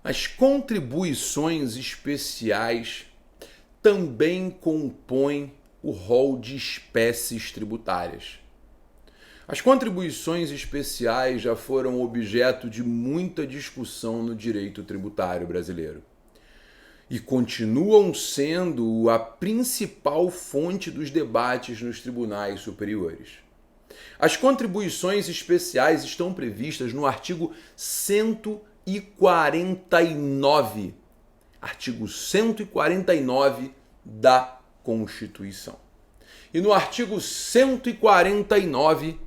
As contribuições especiais também compõem o rol de espécies tributárias. As contribuições especiais já foram objeto de muita discussão no direito tributário brasileiro e continuam sendo a principal fonte dos debates nos tribunais superiores. As contribuições especiais estão previstas no artigo 149, artigo 149 da Constituição. E no artigo 149,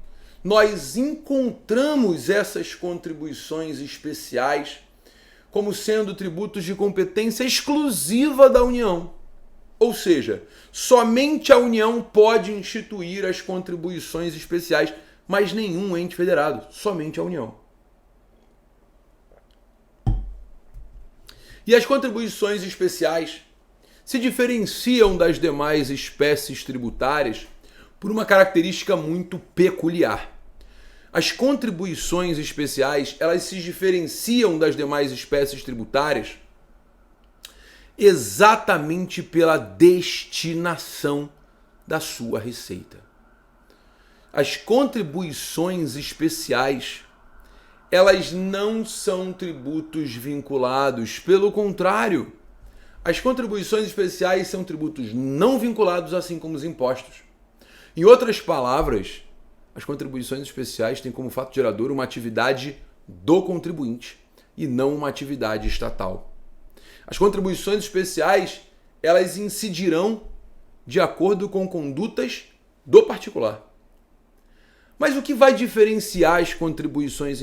nós encontramos essas contribuições especiais como sendo tributos de competência exclusiva da União. Ou seja, somente a União pode instituir as contribuições especiais, mas nenhum ente federado, somente a União. E as contribuições especiais se diferenciam das demais espécies tributárias por uma característica muito peculiar. As contribuições especiais, elas se diferenciam das demais espécies tributárias exatamente pela destinação da sua receita. As contribuições especiais, elas não são tributos vinculados, pelo contrário, as contribuições especiais são tributos não vinculados, assim como os impostos. Em outras palavras, as contribuições especiais têm como fato gerador uma atividade do contribuinte e não uma atividade estatal. As contribuições especiais, elas incidirão de acordo com condutas do particular. Mas o que vai diferenciar as contribuições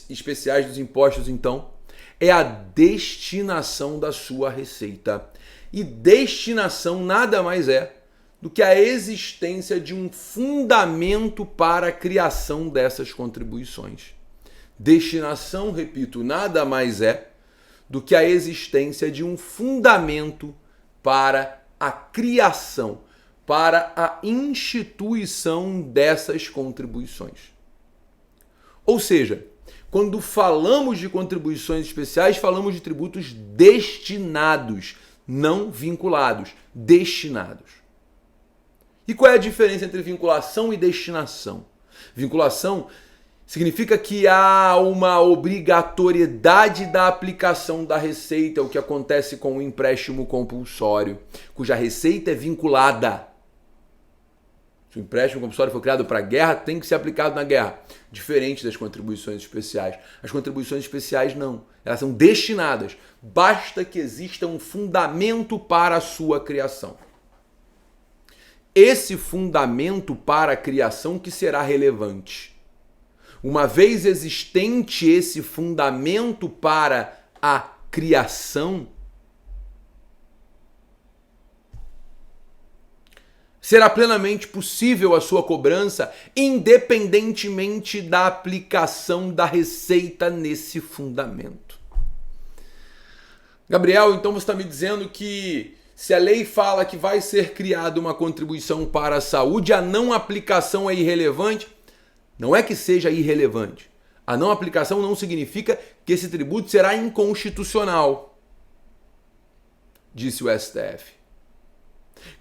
especiais dos impostos, então, é a destinação da sua receita. E destinação nada mais é do que a existência de um fundamento para a criação dessas contribuições. Destinação, repito, nada mais é do que a existência de um fundamento para a criação, para a instituição dessas contribuições. Ou seja, quando falamos de contribuições especiais, falamos de tributos destinados, não vinculados, destinados. E qual é a diferença entre vinculação e destinação? Vinculação significa que há uma obrigatoriedade da aplicação da receita, o que acontece com o empréstimo compulsório, cuja receita é vinculada. Se o empréstimo compulsório for criado para a guerra, tem que ser aplicado na guerra. Diferente das contribuições especiais. As contribuições especiais não. Elas são destinadas. Basta que exista um fundamento para a sua criação. Esse fundamento para a criação que será relevante. Uma vez existente esse fundamento para a criação, será plenamente possível a sua cobrança, independentemente da aplicação da receita nesse fundamento. Gabriel, então você está me dizendo que se a lei fala que vai ser criada uma contribuição para a saúde, a não aplicação é irrelevante? Não é que seja irrelevante. A não aplicação não significa que esse tributo será inconstitucional, disse o STF.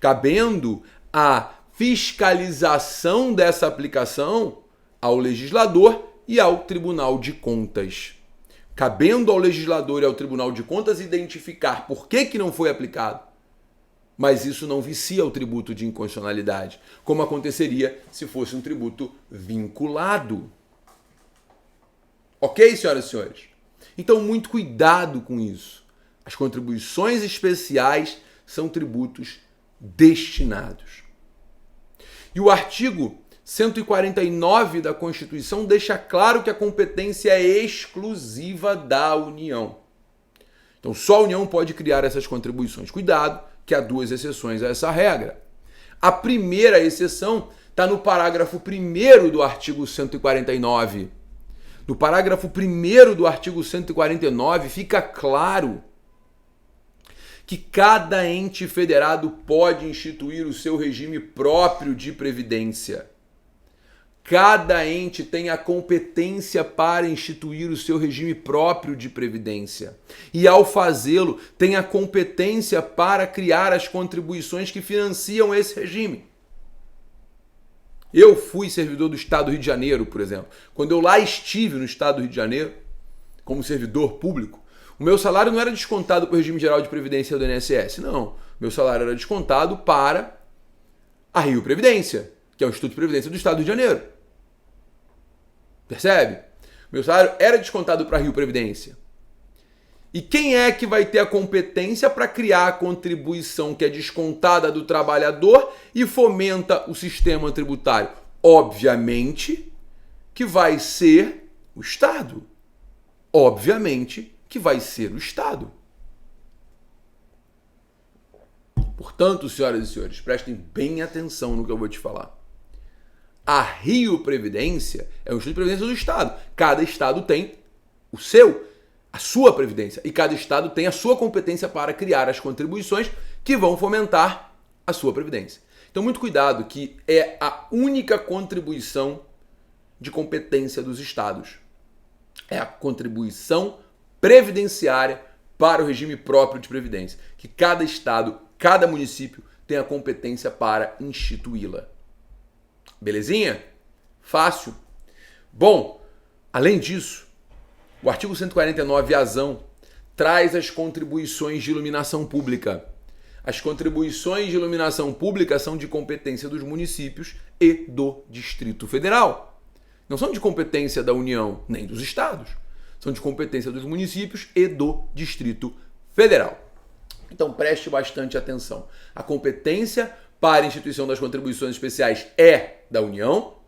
Cabendo a fiscalização dessa aplicação ao legislador e ao Tribunal de Contas. Cabendo ao legislador e ao Tribunal de Contas identificar por que não foi aplicado. Mas isso não vicia o tributo de inconstitucionalidade, como aconteceria se fosse um tributo vinculado. Ok, senhoras e senhores? Então, muito cuidado com isso. As contribuições especiais são tributos destinados. E o artigo 149 da Constituição deixa claro que a competência é exclusiva da União. Então, só a União pode criar essas contribuições. Cuidado, que há duas exceções a essa regra. A primeira exceção está no parágrafo 1º do artigo 149. No parágrafo 1º do artigo 149 fica claro que cada ente federado pode instituir o seu regime próprio de previdência. Cada ente tem a competência para instituir o seu regime próprio de previdência. E ao fazê-lo, tem a competência para criar as contribuições que financiam esse regime. Eu fui servidor do Estado do Rio de Janeiro, por exemplo. Quando eu lá estive no Estado do Rio de Janeiro, como servidor público, o meu salário não era descontado para o regime geral de previdência do INSS, não. Meu salário era descontado para a Rio Previdência, que é o Instituto de Previdência do Estado do Rio de Janeiro. Percebe? Meu salário era descontado para a Rio Previdência. E quem é que vai ter a competência para criar a contribuição que é descontada do trabalhador e fomenta o sistema tributário? Obviamente que vai ser o Estado. Obviamente que vai ser o Estado. Portanto, senhoras e senhores, prestem bem atenção no que eu vou te falar. A Rio Previdência é o Instituto de Previdência do Estado. Cada Estado tem a sua Previdência. E cada Estado tem a sua competência para criar as contribuições que vão fomentar a sua Previdência. Então, muito cuidado, que é a única contribuição de competência dos Estados. É a contribuição previdenciária para o regime próprio de Previdência. Que cada Estado, cada município tem a competência para instituí-la. Belezinha? Fácil. Bom, além disso, o artigo 149-azão traz as contribuições de iluminação pública. As contribuições de iluminação pública são de competência dos municípios e do Distrito Federal. Não são de competência da União nem dos estados. São de competência dos municípios e do Distrito Federal. Então preste bastante atenção. A competência para a instituição das contribuições especiais é da União,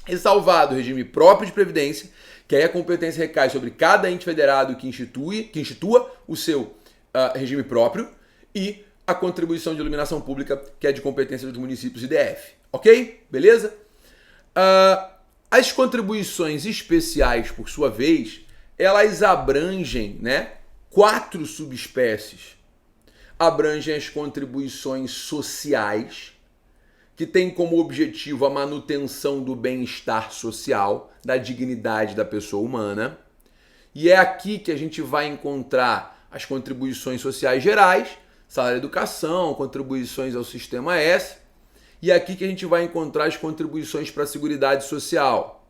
ressalvado o regime próprio de previdência, que aí a competência recai sobre cada ente federado que institua o seu regime próprio, e a contribuição de iluminação pública, que é de competência dos municípios e DF. Ok? Beleza? As contribuições especiais, por sua vez, elas abrangem, 4 subespécies. Abrangem as contribuições sociais, que têm como objetivo a manutenção do bem-estar social, da dignidade da pessoa humana. E é aqui que a gente vai encontrar as contribuições sociais gerais, salário e educação, contribuições ao Sistema S. E é aqui que a gente vai encontrar as contribuições para a Seguridade Social,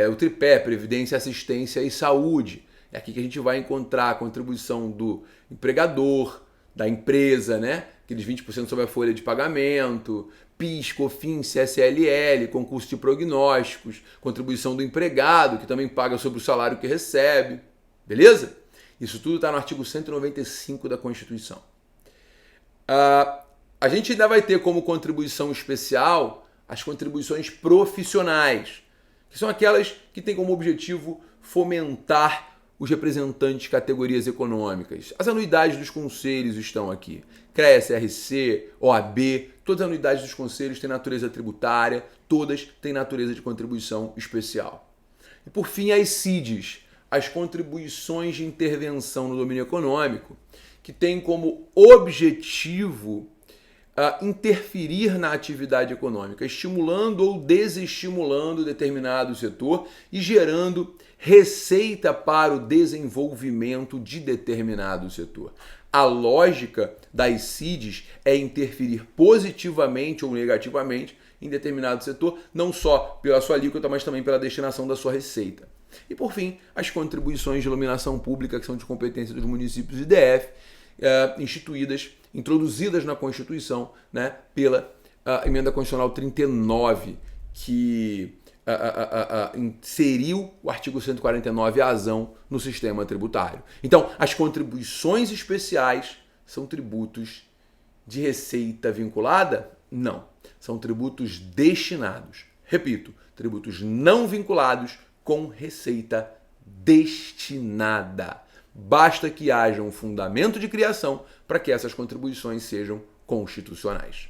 o tripé, Previdência, Assistência e Saúde. É aqui que a gente vai encontrar a contribuição do empregador, da empresa, aqueles 20% sobre a folha de pagamento, PIS, COFINS, CSLL, concurso de prognósticos, contribuição do empregado, que também paga sobre o salário que recebe. Beleza? Isso tudo está no artigo 195 da Constituição. A gente ainda vai ter como contribuição especial as contribuições profissionais, que são aquelas que têm como objetivo fomentar os representantes de categorias econômicas. As anuidades dos conselhos estão aqui. CREA, CRC, OAB, todas as anuidades dos conselhos têm natureza tributária, todas têm natureza de contribuição especial. E por fim, as CIDs, as contribuições de intervenção no domínio econômico, que têm como objetivo interferir na atividade econômica, estimulando ou desestimulando determinado setor e gerando receita para o desenvolvimento de determinado setor. A lógica das CIDs é interferir positivamente ou negativamente em determinado setor, não só pela sua alíquota, mas também pela destinação da sua receita. E, por fim, as contribuições de iluminação pública, que são de competência dos municípios e DF, introduzidas na Constituição, pela Emenda Constitucional 39, que inseriu o artigo 149-azão no sistema tributário. Então, as contribuições especiais são tributos de receita vinculada? Não. São tributos destinados. Repito, tributos não vinculados com receita destinada. Basta que haja um fundamento de criação para que essas contribuições sejam constitucionais.